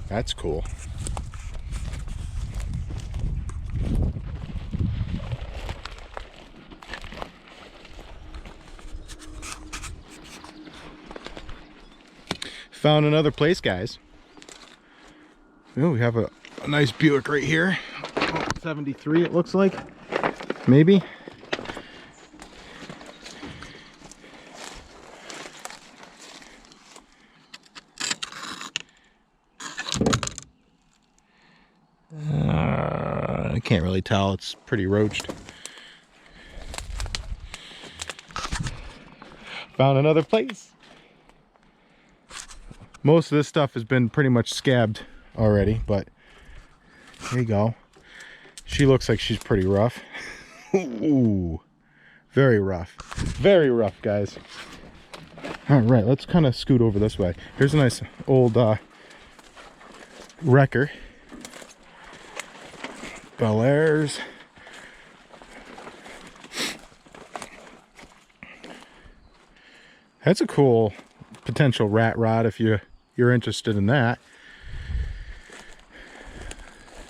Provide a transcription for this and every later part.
That's cool. Found another place, guys. Oh, we have a nice Buick right here. Oh, 73 it looks like. Maybe. I can't really tell. It's pretty roached. Found another place. Most of this stuff has been pretty much scabbed already, but there you go. She looks like she's pretty rough. Ooh, very rough. Very rough, guys. All right, let's kind of scoot over this way. Here's a nice old wrecker. Bel Airs. That's a cool potential rat rod if you're interested in that.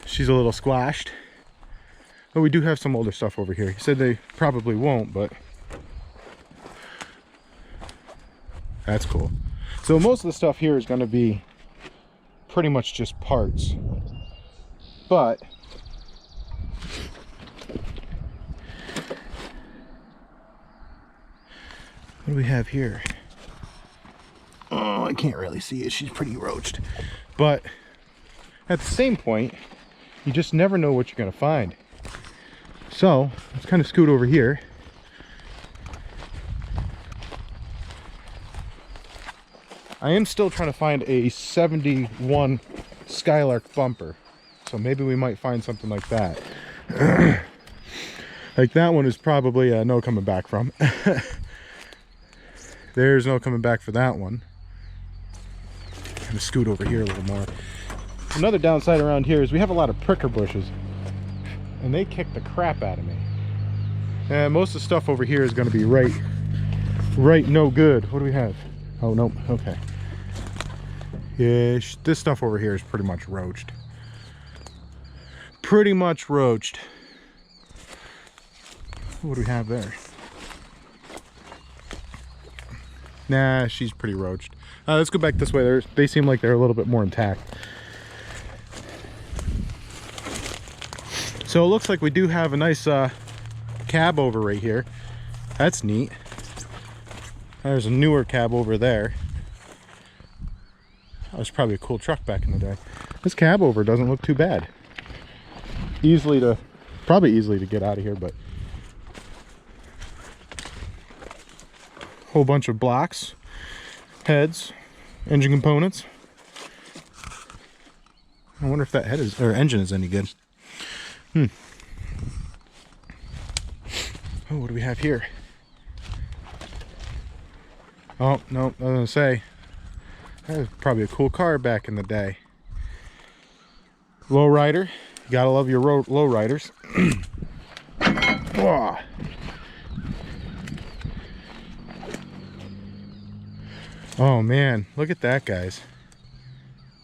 She's a little squashed. But we do have some older stuff over here. He said they probably won't, but that's cool. So most of the stuff here is going to be pretty much just parts. But what do we have here? Oh, I can't really see it. She's pretty roached. But at the same point, you just never know what you're going to find. So let's kind of scoot over here. I am still trying to find a 71 Skylark bumper. So maybe we might find something like that. Like that one is probably no coming back from. There's no coming back for that one. I'm gonna scoot over here a little more. Another downside around here is we have a lot of pricker bushes, and they kick the crap out of me. And most of the stuff over here is going to be right no good. What do we have? Oh, nope. Okay. Yeah, this stuff over here is pretty much roached. Pretty much roached. What do we have there? Nah, she's pretty roached. Let's go back this way. They seem like they're a little bit more intact. So it looks like we do have a nice cab over right here. That's neat. There's a newer cab over there. That was probably a cool truck back in the day. This cab over doesn't look too bad. Probably easily to get out of here, but whole bunch of blocks, heads, engine components. I wonder if that head is, or engine is any good. Oh, what do we have here? Oh, no, I was gonna say, that was probably a cool car back in the day. Lowrider, you gotta love your lowriders. Whoa. Oh man, look at that, guys.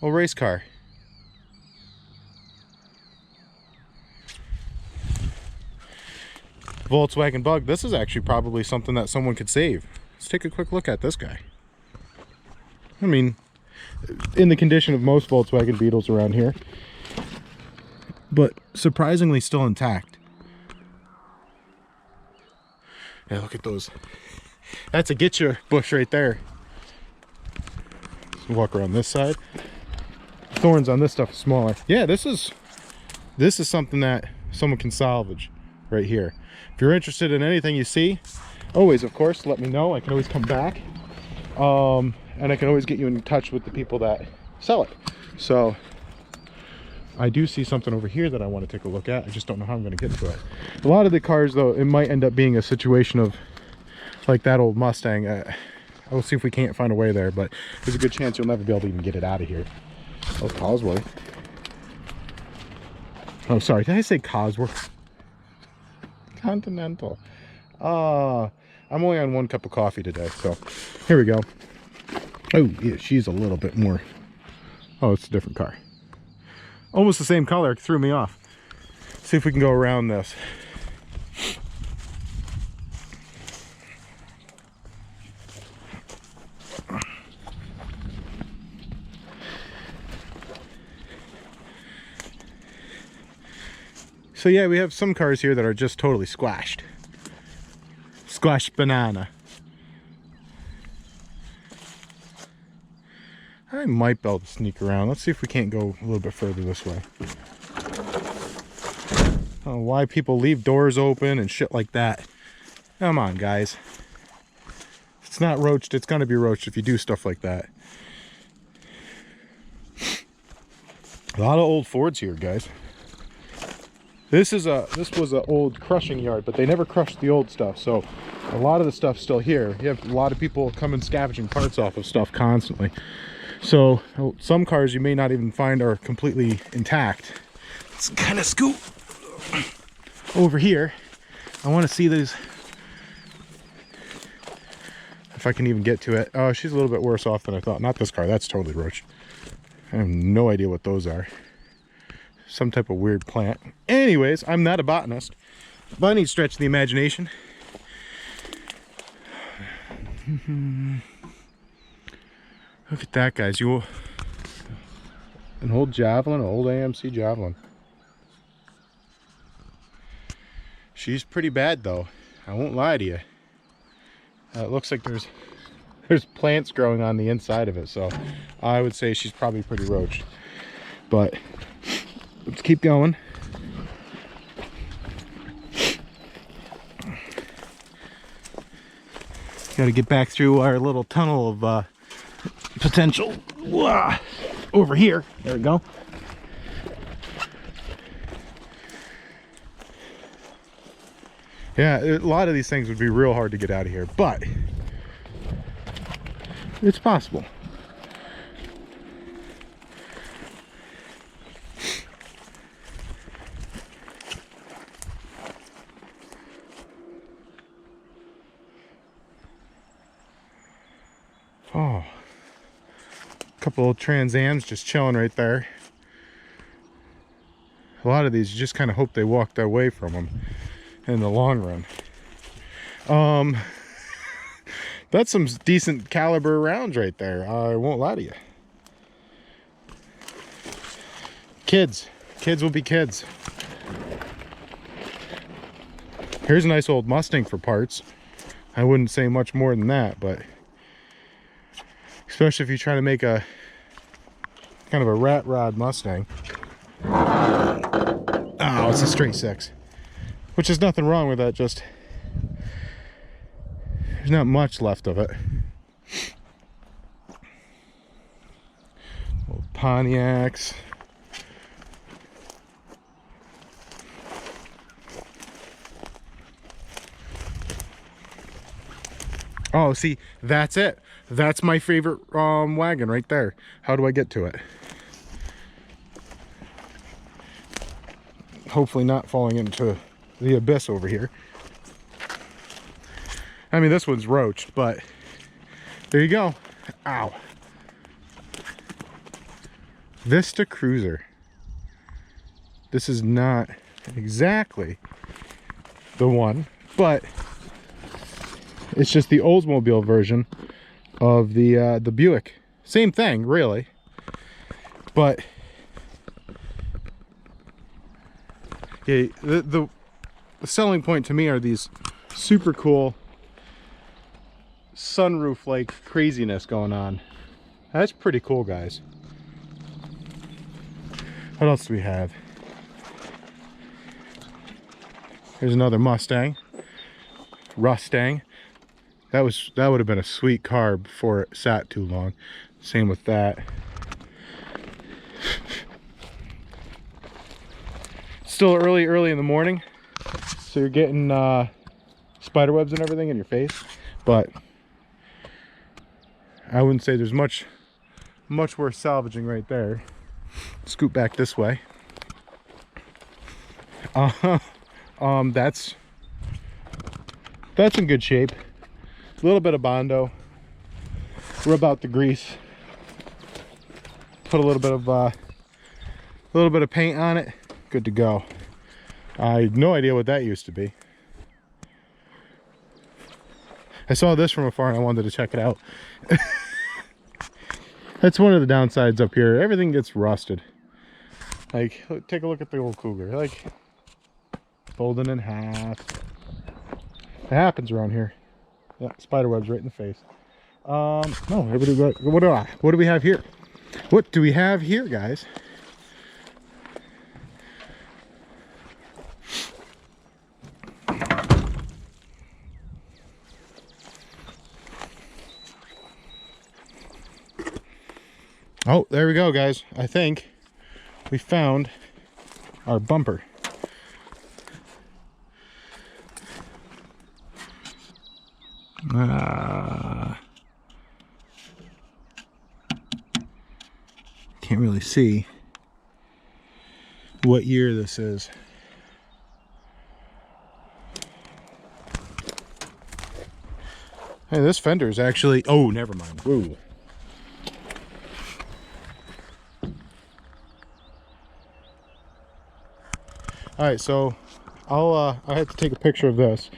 Old race car. Volkswagen Bug. This is actually probably something that someone could save. Let's take a quick look at this guy. I mean, in the condition of most Volkswagen Beetles around here, but surprisingly still intact. Yeah, look at those. That's a get you bush right there. Let's walk around this side. Thorns on this stuff is smaller. Yeah, this is something that someone can salvage right here. If you're interested in anything you see, always, of course, let me know. I can always come back. And I can always get you in touch with the people that sell it. So I do see something over here that I want to take a look at. I just don't know how I'm going to get to it. A lot of the cars, though, it might end up being a situation of like that old Mustang. We'll see if we can't find a way there, but there's a good chance you'll never be able to even get it out of here. Oh, Cosworth. Oh, sorry, did I say Cosworth? Continental. I'm only on 1 cup of coffee today, so here we go. Oh yeah, she's a little bit more Oh, it's a different car. Almost the same color, threw me off. See if we can go around this. So yeah, we have some cars here that are just totally squashed. Squashed banana. I might be able to sneak around. Let's see if we can't go a little bit further this way. I don't know why people leave doors open and shit like that. Come on, guys. If it's not roached, it's gonna be roached if you do stuff like that. A lot of old Fords here, guys. This was an old crushing yard, but they never crushed the old stuff, so a lot of the stuff's still here. You have a lot of people coming scavenging parts off of stuff constantly. So some cars you may not even find are completely intact. Let's kind of scoot over here. I want to see these, if I can even get to it. Oh, she's a little bit worse off than I thought. Not this car, that's totally roached. I have no idea what those are. Some type of weird plant. Anyways, I'm not a botanist, but I need to stretch the imagination. Look at that, guys. An old Javelin, old AMC Javelin. She's pretty bad though, I won't lie to you. It looks like there's plants growing on the inside of it, so I would say she's probably pretty roached. But let's keep going. Got to get back through our little tunnel of potential. Wah! Over here. There we go. Yeah, a lot of these things would be real hard to get out of here, but it's possible. Oh, a couple of Trans Ams just chilling right there. A lot of these, you just kind of hope they walked away from them in the long run. That's some decent caliber rounds right there. I won't lie to you. Kids will be kids. Here's a nice old Mustang for parts. I wouldn't say much more than that, but especially if you try to make a kind of a rat rod Mustang. Oh, it's a straight 6, which is nothing wrong with that, just there's not much left of it. Old Pontiacs. Oh, see, that's it. That's my favorite wagon right there. How do I get to it? Hopefully not falling into the abyss over here. I mean, this one's roached, but there you go. Ow. Vista Cruiser. This is not exactly the one, but it's just the Oldsmobile version of the Buick. Same thing, really. But yeah, the selling point to me are these super cool sunroof like craziness going on. That's pretty cool, guys. What else do we have? Here's another Mustang. Rustang. That would have been a sweet car before it sat too long. Same with that. Still early in the morning, so you're getting spider webs and everything in your face, but I wouldn't say there's much worth salvaging right there. Scoot back this way. That's in good shape. A little bit of Bondo. Rub out the grease. put a little bit of paint on it, good to go. I had no idea what that used to be. I saw this from afar and I wanted to check it out. That's one of the downsides up here. Everything gets rusted. Like, take a look at the old Cougar. Like, folding in half. It happens around here. Yeah, spider webs right in the face. No, everybody, what do we have here? What do we have here, guys? Oh, there we go, guys. I think we found our bumper. Can't really see what year this is. Hey, this fender is actually, oh, never mind. Whoa. All right, so I have to take a picture of this.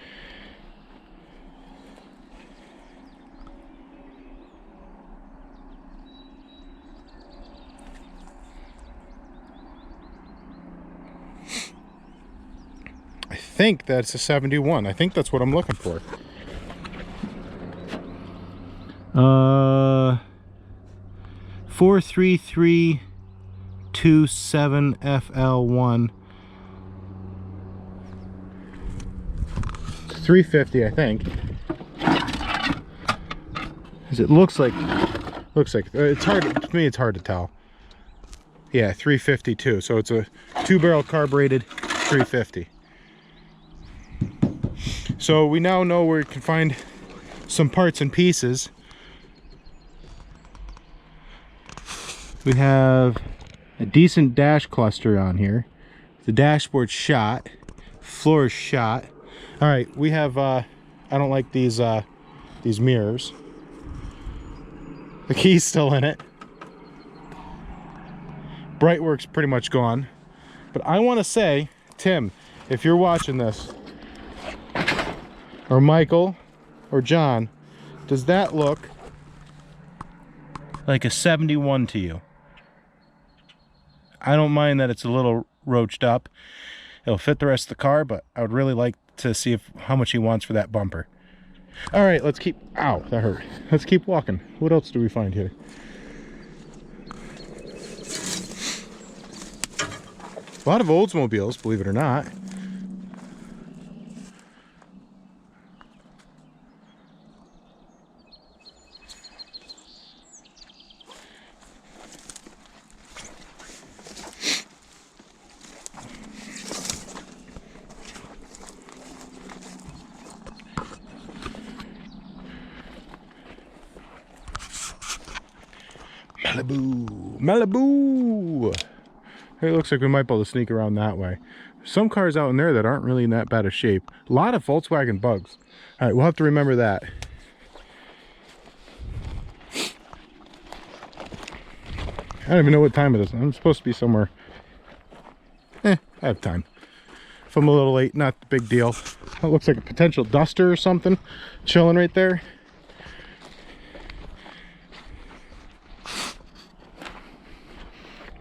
I think that's a 71. I think that's what I'm looking for. 43327 FL1. 350, I think. As it looks like it's hard to me, it's hard to tell. Yeah, 352. So it's a 2-barrel carbureted 350. So we now know where we can find some parts and pieces. We have a decent dash cluster on here. The dashboard shot, floor is shot. All right, we have I don't like these mirrors. The key's still in it. Brightwork's pretty much gone. But I want to say, Tim, if you're watching this, or Michael, or John, does that look like a 71 to you? I don't mind that it's a little roached up. It'll fit the rest of the car, but I would really like to see how much he wants for that bumper. All right, let's keep, ow, that hurt. Let's keep walking. What else do we find here? A lot of Oldsmobiles, believe it or not. Malibu. Hey, it looks like we might be able to sneak around that way. Some cars out in there that aren't really in that bad of shape. A lot of Volkswagen Bugs. All right, we'll have to remember that. I don't even know what time it is. I'm supposed to be somewhere. I have time. If I'm a little late, not the big deal. That looks like a potential duster or something chilling right there.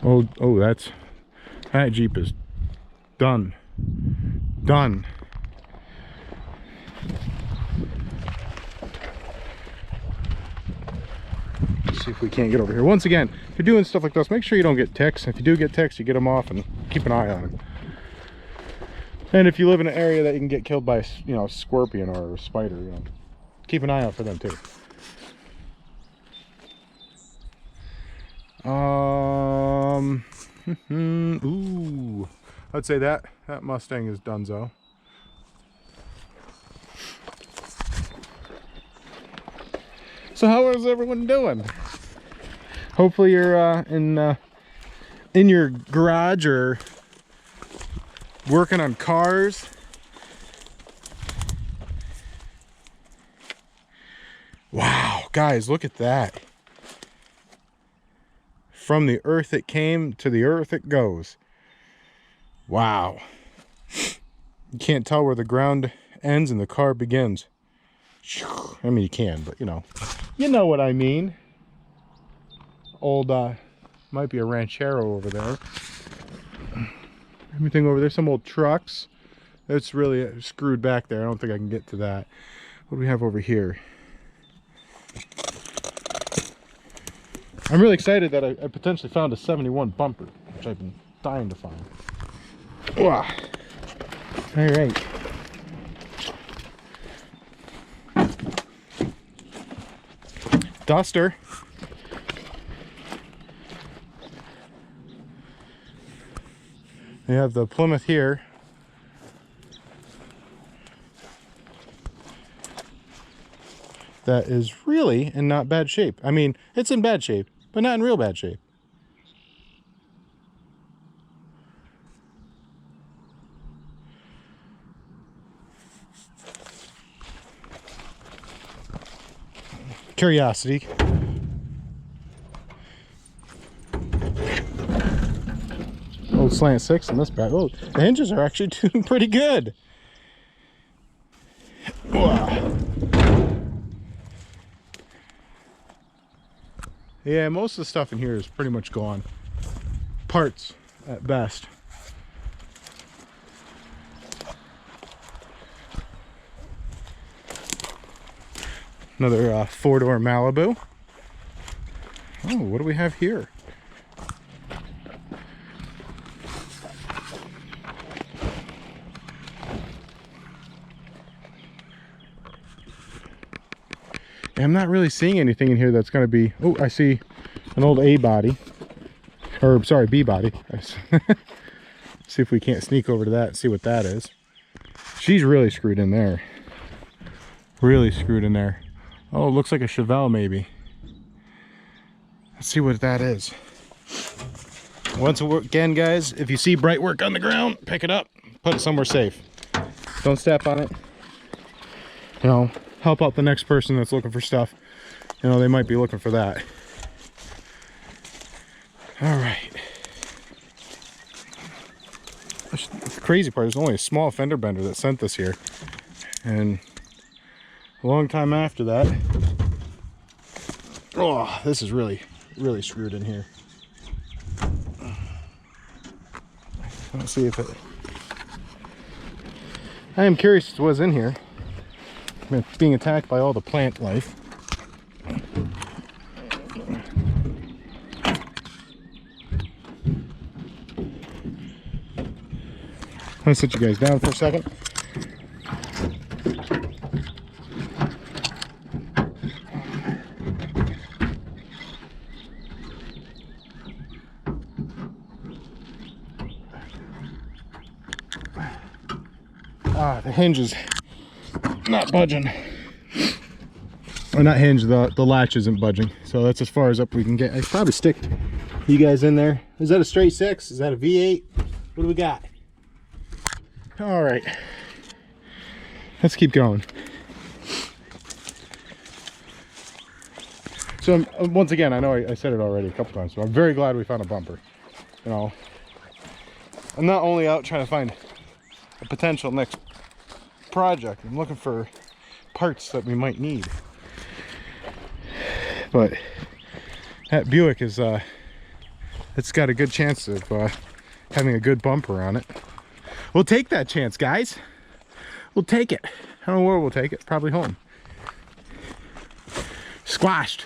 Oh, that Jeep is done. Done. Let's see if we can't get over here. Once again, if you're doing stuff like this, make sure you don't get ticks. If you do get ticks, you get them off and keep an eye on them. And if you live in an area that you can get killed by, you know, a scorpion or a spider, you know, keep an eye out for them too. Ooh, I'd say that Mustang is donezo. So how is everyone doing? Hopefully you're in your garage or working on cars. Wow, guys, look at that. From the earth it came, to the earth it goes. Wow. You can't tell where the ground ends and the car begins. I mean, you can, but you know what I mean. Old, might be a Ranchero over there. Everything over there, some old trucks. It's really screwed back there. I don't think I can get to that. What do we have over here? I'm really excited that I potentially found a 71 bumper, which I've been dying to find. Wow. All right. Duster. We have the Plymouth here. That is really in not bad shape. I mean, it's in bad shape, but not in real bad shape. Curiosity. Old slant 6 in this bag. Oh, the hinges are actually doing pretty good. Wow. Yeah, most of the stuff in here is pretty much gone. Parts at best. Another four-door Malibu. Oh, what do we have here? I'm not really seeing anything in here that's going to be... Oh, I see an old A body. Or, sorry, B body. See if we can't sneak over to that and see what that is. She's really screwed in there. Really screwed in there. Oh, it looks like a Chevelle maybe. Let's see what that is. Once again, guys, if you see bright work on the ground, pick it up. Put it somewhere safe. Don't step on it. You know, help out the next person that's looking for stuff. You know, they might be looking for that. All right. The crazy part is only a small fender bender that sent this here. And a long time after that, oh, this is really screwed in here. Let's see if it... I am curious what's in here. I'm being attacked by all the plant life. I'm gonna sit you guys down for a second. The hinge is not budging. Or not hinge, the latch isn't budging. So that's as far as up we can get. I probably stick you guys in there. Is that a straight 6? Is that a V8? What do we got? All right. Let's keep going. So once again, I know I said it already a couple times, but I'm very glad we found a bumper. You know, I'm not only out trying to find a potential next project, I'm looking for parts that we might need. But that Buick is it's got a good chance of having a good bumper on it. We'll take that chance, guys. We'll take it. I don't know where we'll take it. Probably home. Squashed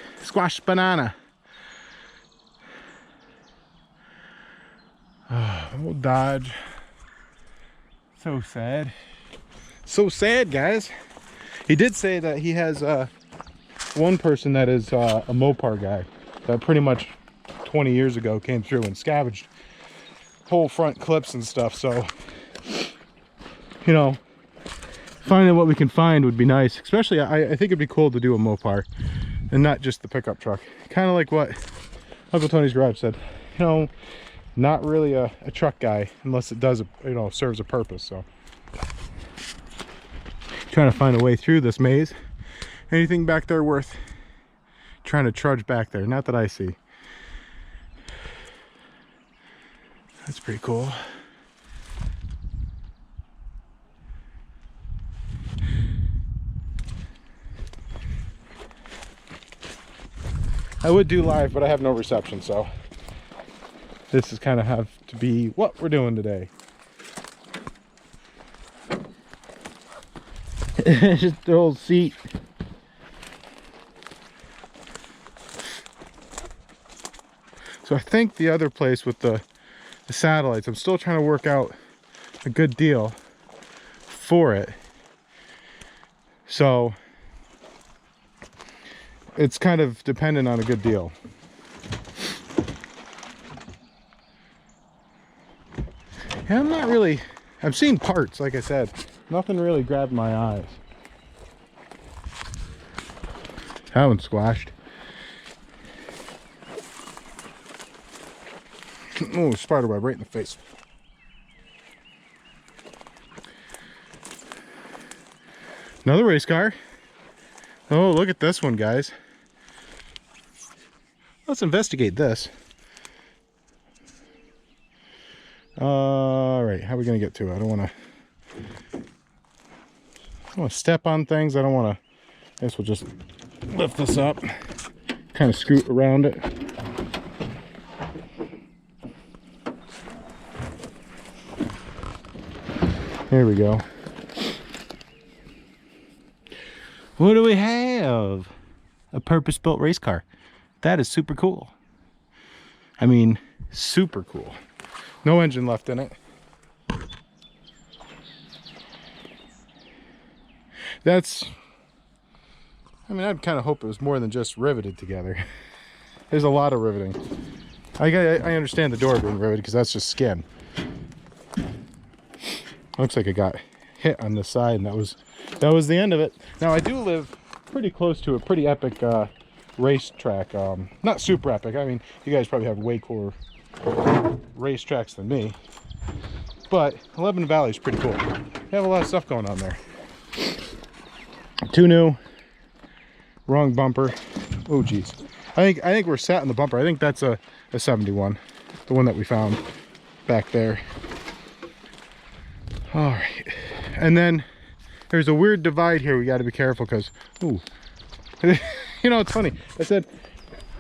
banana. Oh, old Dodge. So sad. So sad, guys. He did say that he has one person that is a Mopar guy that pretty much 20 years ago came through and scavenged whole front clips and stuff. So, you know, finding what we can find would be nice. Especially, I think it'd be cool to do a Mopar and not just the pickup truck. Kind of like what Uncle Tony's Garage said. You know, not really a truck guy unless it does, you know, serves a purpose. So, trying to find a way through this maze. Anything back there worth trying to trudge back there? Not that I see. That's pretty cool. I would do live, but I have no reception, so this is kind of have to be what we're doing today. Just the old seat. So I think the other place with the satellites, I'm still trying to work out a good deal for it. So it's kind of dependent on a good deal. Yeah, I'm not really, I've seen parts, like I said. Nothing really grabbed my eyes. That one squashed. Oh, spider web right in the face. Another race car. Oh, look at this one, guys. Let's investigate this. All right, how are we gonna get to it? I don't want to step on things. I don't want to. I guess we'll just lift this up, kind of scoot around it. There we go. What do we have? A purpose-built race car. That is super cool. I mean, super cool. No engine left in it. That's, I mean, I'd kind of hope it was more than just riveted together. There's a lot of riveting. I understand the door being riveted because that's just skin. Looks like it got hit on the side, and that was the end of it. Now I do live pretty close to a pretty epic racetrack. Not super epic. I mean, you guys probably have way cooler racetracks than me, but 11 Valley is pretty cool. They have a lot of stuff going on there. Too new. Wrong bumper. Oh geez. I think we're set in the bumper. I think that's a 71, the one that we found back there. All right, and then there's a weird divide here. We got to be careful because, ooh, you know, it's funny. I said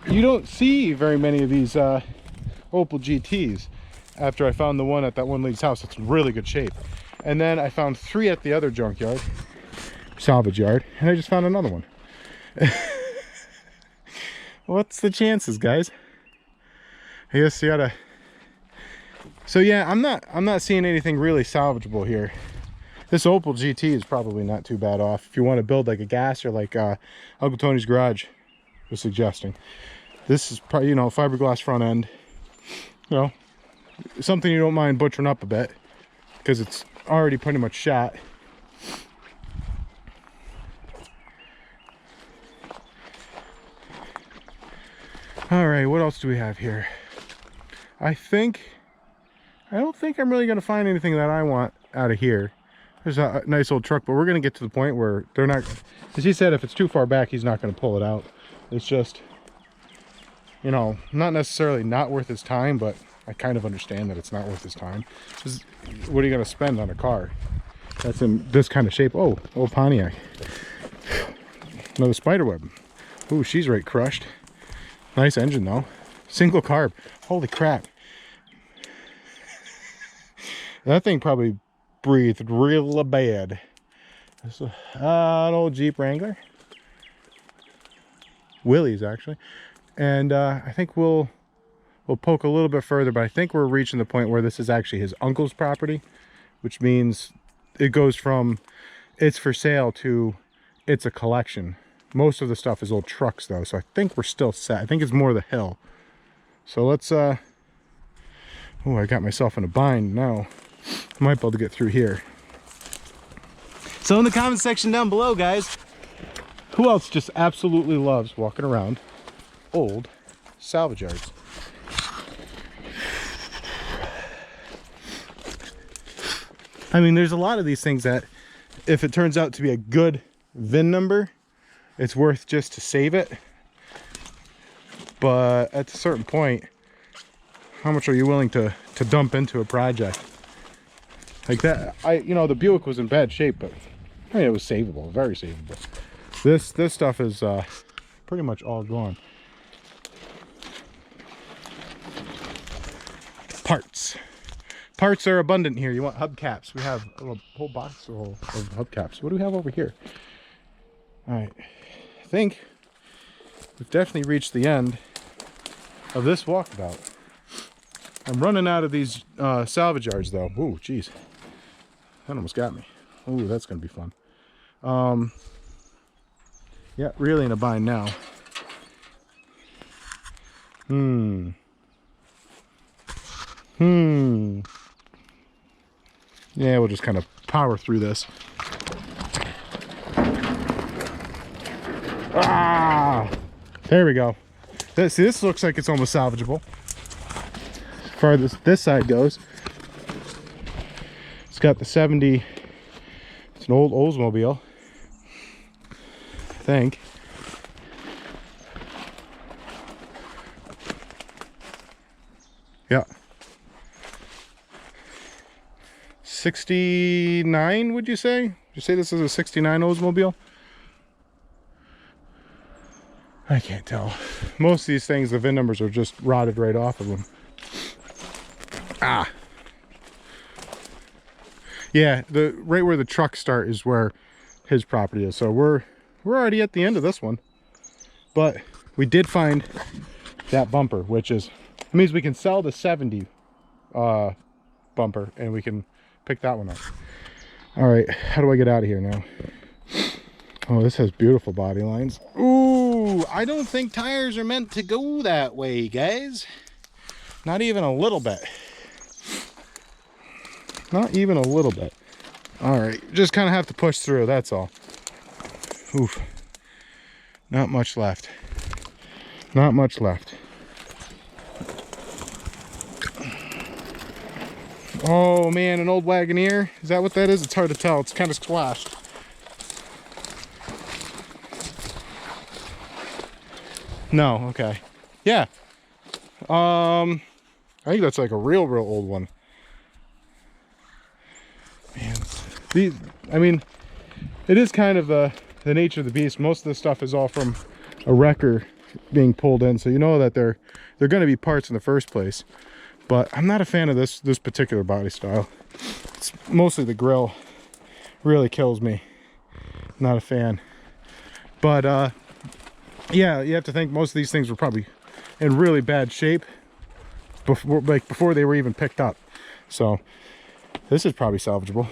you don't see very many of these Opel GTs. After I found the one at that one lady's house, it's in really good shape, and then I found 3 at the other junkyard, salvage yard, and I just found another one. What's the chances, guys? I guess you gotta. So yeah, I'm not seeing anything really salvageable here. This Opel GT is probably not too bad off if you want to build like a gasser, like Uncle Tony's Garage was suggesting. This is probably, you know, fiberglass front end. You know, something you don't mind butchering up a bit because it's already pretty much shot. All right, what else do we have here? I don't think I'm really going to find anything that I want out of here. There's a nice old truck, but we're going to get to the point where they're not, as he said, if it's too far back, he's not going to pull it out. It's just, you know, not necessarily not worth his time, but I kind of understand that it's not worth his time. What are you going to spend on a car that's in this kind of shape? Oh, old Pontiac. Another spider web. Ooh, she's right crushed. Nice engine though. Single carb. Holy crap. That thing probably breathed real bad. This is an old Jeep Wrangler. Willie's actually. And I think we'll poke a little bit further, but I think we're reaching the point where this is actually his uncle's property, which means it goes from it's for sale to it's a collection. Most of the stuff is old trucks though, so I think we're still set. I think it's more the hill. So let's oh, I got myself in a bind now. I might be able to get through here. So in the comment section down below, guys, who else just absolutely loves walking around old salvage yards? I mean, there's a lot of these things that if it turns out to be a good VIN number, it's worth just to save it. But at a certain point, How much are you willing to dump into a project like that? You know, the Buick was in bad shape, but I mean, it was savable, very savable. This stuff is pretty much all gone. Parts are abundant here. You want hubcaps? We have a whole box full of hubcaps. What do we have over here? All right, I think we've definitely reached the end of this walkabout. I'm running out of these salvage yards though. Ooh, geez, that almost got me. Ooh, that's gonna be fun. Yeah, really in a bind now. Yeah, we'll just kind of power through this. Ah, there we go. See, this looks like it's almost salvageable. As far as this side goes, it's got the 70. It's an old Oldsmobile, I think. Yeah. 69, would you say? Would you say this is a 69 Oldsmobile? I can't tell. Most of these things, the VIN numbers are just rotted right off of them. Ah. Yeah, right where the trucks start is where his property is. So we're already at the end of this one. But we did find that bumper, which is, it means we can sell the 70 bumper and we can pick that one up. All right, how do I get out of here now? Oh, this has beautiful body lines. Ooh, I don't think tires are meant to go that way, guys. Not even a little bit. Not even a little bit. All right, just kind of have to push through, that's all. Oof. Not much left. Not much left. Oh man, an old Wagoneer. Is that what that is? It's hard to tell. It's kind of squashed. No, okay. Yeah. I think that's like a real old one. Man, these, I mean, it is kind of the nature of the beast. Most of this stuff is all from a wrecker being pulled in, so you know that they're going to be parts in the first place. But I'm not a fan of this particular body style. It's mostly the grill really kills me. Not a fan. But yeah, you have to think most of these things were probably in really bad shape before they were even picked up. So this is probably salvageable.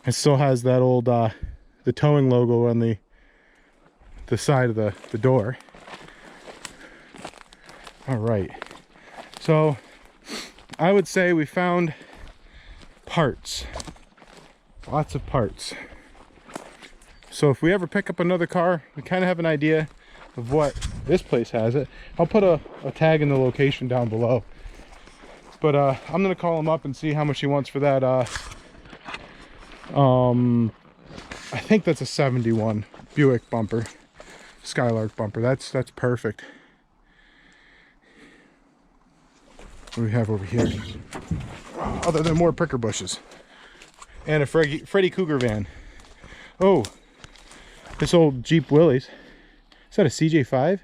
It still has that old the towing logo on the side of the door. All right. So I would say we found parts, lots of parts. So if we ever pick up another car, we kind of have an idea of what this place has it. I'll put a tag in the location down below. But I'm gonna call him up and see how much he wants for that. I think that's a 71 Buick bumper, Skylark bumper. That's perfect. What do we have over here? Other than more pricker bushes and a Freddy Cougar van. Oh, this old Jeep Willys. Is that a CJ5?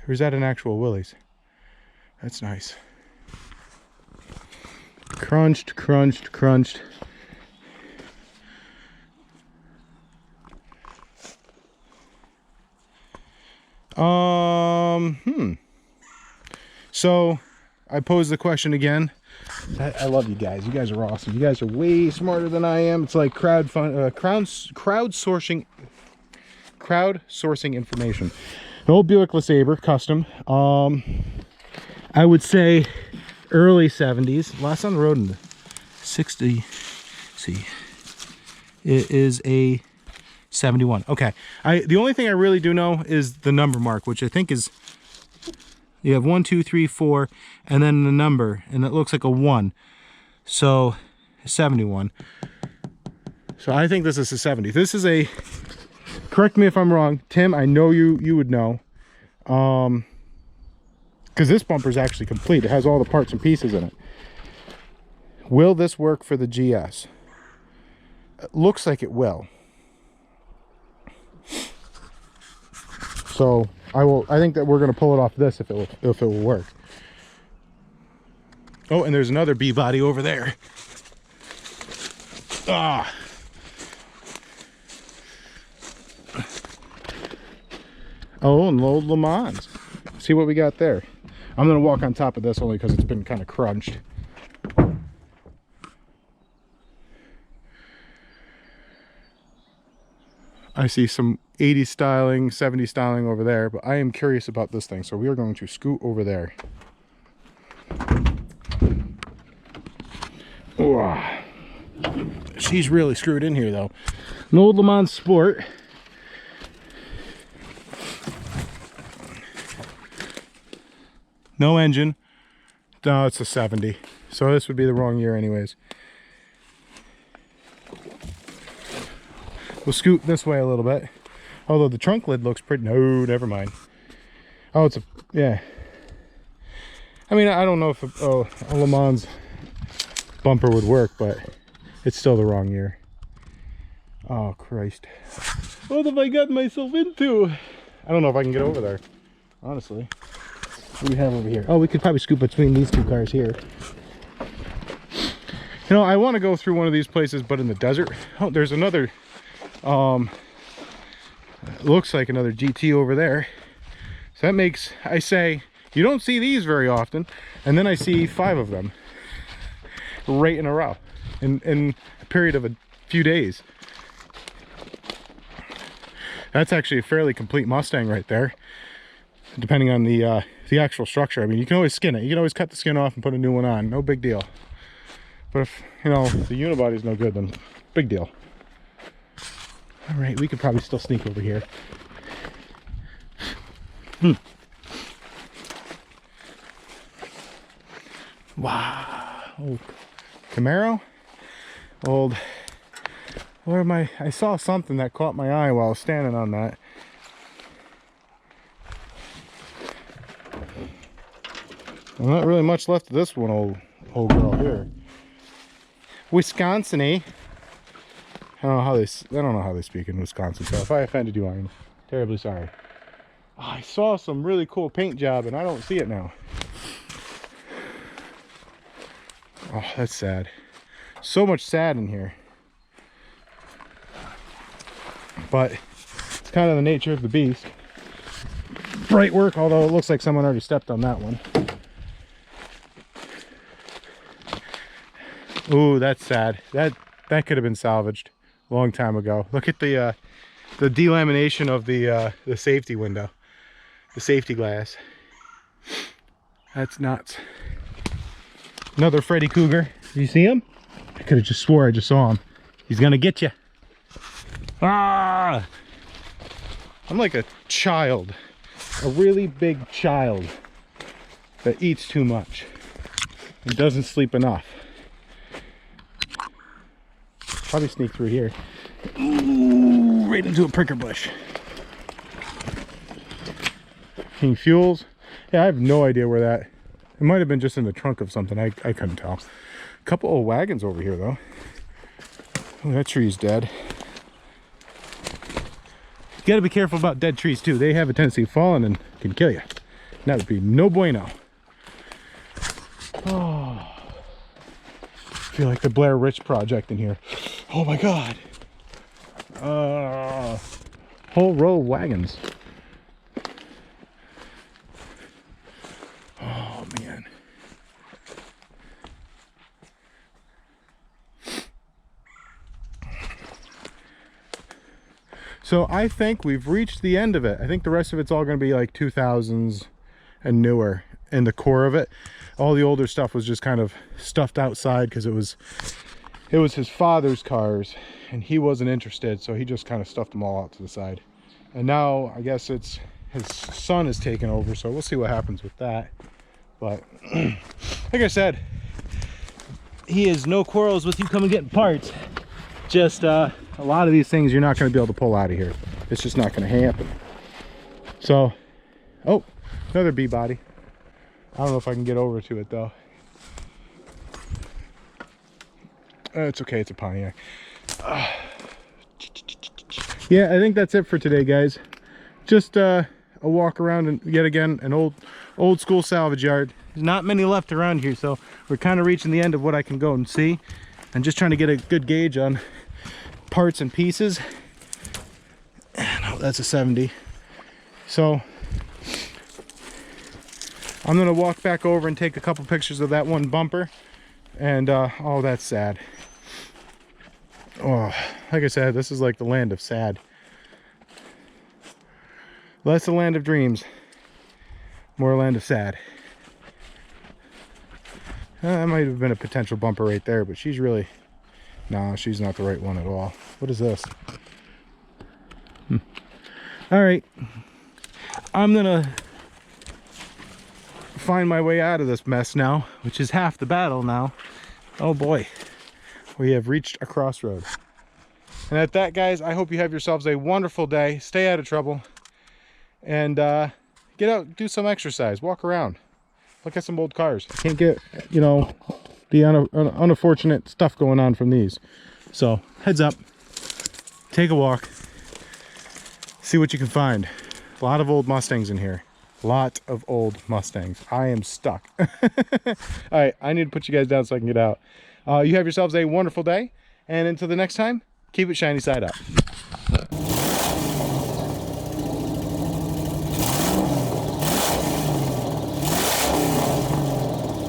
Or is that an actual Willys? That's nice. Crunched. So I pose the question again. I love you guys. You guys are awesome. You guys are way smarter than I am. It's like crowdsourcing information. An old Buick LeSabre custom. I would say early 70s. Last on the road in the 60. Let's see, it is a 71. Okay. The only thing I really do know is the number mark, which I think is, you have 1, 2, 3, 4, and then the number, and it looks like a 1. So 71. So I think this is a 70. This is a, correct me if I'm wrong, Tim, I know you would know. because this bumper is actually complete. It has all the parts and pieces in it. Will this work for the GS? It looks like it will. So I think that we're going to pull it off this if it will work. Oh, and there's another B body over there. Ah. Oh, and old Le Mans. See what we got there. I'm going to walk on top of this only because it's been kind of crunched. I see some 80s styling, 70s styling over there, but I am curious about this thing, so we are going to scoot over there. Oh, she's really screwed in here though. An old Le Mans Sport. No engine. No, it's a 70. So this would be the wrong year anyways. We'll scoot this way a little bit. Although the trunk lid looks pretty... No, never mind. Oh, it's a... Yeah. I mean, I don't know if a Le Mans bumper would work, but it's still the wrong year. Oh, Christ. What have I got myself into? I don't know if I can get over there, honestly. What do we have over here? Oh, we could probably scoot between these two cars here. You know, I want to go through one of these places, but in the desert. Oh, there's another... looks like another GT over there. So that makes, I say, you don't see these very often, and then I see 5 of them right in a row in a period of a few days. That's actually a fairly complete Mustang right there, depending on the actual structure. I mean, you can always skin it. You can always cut the skin off and put a new one on. No big deal. But if, you know, the unibody's no good, then big deal. All right, we could probably still sneak over here. Wow. Old Camaro. Old... Where am I? I saw something that caught my eye while I was standing on that. Well, not really much left of this one, old girl here. Wisconsin-y. I don't know how they speak in Wisconsin, so if I offended you, I'm terribly sorry. Oh, I saw some really cool paint job and I don't see it now. Oh, that's sad. So much sad in here. But it's kind of the nature of the beast. Bright work, although it looks like someone already stepped on that one. Ooh, that's sad. That could have been salvaged a long time ago. Look at the delamination of the safety window, the safety glass. That's nuts. Another Freddy Cougar. You see him? I could have just swore I just saw him. He's gonna get you. Ah! I'm like a child, a really big child that eats too much and doesn't sleep enough. Probably sneak through here. Ooh, right into a pricker bush. King Fuels. Yeah, I have no idea where that... It might have been just in the trunk of something. I couldn't tell. A couple old wagons over here, though. Oh, that tree's dead. You gotta be careful about dead trees, too. They have a tendency of falling and can kill you. And that would be no bueno. Oh... I feel like the Blair Witch Project in here. Oh my god. Whole row of wagons. Oh man. So I think we've reached the end of it. I think the rest of it's all going to be like 2000s and newer. And the core of it, all the older stuff was just kind of stuffed outside because it was his father's cars and he wasn't interested, so he just kind of stuffed them all out to the side. And now I guess it's his son is taking over, so we'll see what happens with that. But like I said, he has no quarrels with you coming getting parts. Just a lot of these things you're not going to be able to pull out of here. It's just not going to happen. So, oh, another B body. I don't know if I can get over to it though. It's okay, it's a Pontiac. Yeah, I think that's it for today, guys. Just a walk around, and yet again, an old school salvage yard. There's not many left around here, so we're kind of reaching the end of what I can go and see. I'm just trying to get a good gauge on parts and pieces. No, that's a 70. So I'm gonna walk back over and take a couple pictures of that one bumper. And oh, that's sad. Oh, like I said, this is like the land of sad. Less the land of dreams, more land of sad. That might have been a potential bumper right there, but she's really, no, she's not the right one at all. What is this? All right, I'm gonna find my way out of this mess now, which is half the battle now. Oh boy, we have reached a crossroad. And at that, guys, I hope you have yourselves a wonderful day. Stay out of trouble, and get out, do some exercise, walk around, look at some old cars. Can't get, you know, the unfortunate stuff going on from these. So heads up, take a walk, see what you can find. A lot of old Mustangs in here. Lot of old Mustangs. I am stuck. All right, I need to put you guys down so I can get out. You have yourselves a wonderful day, and until the next time, keep it shiny side up.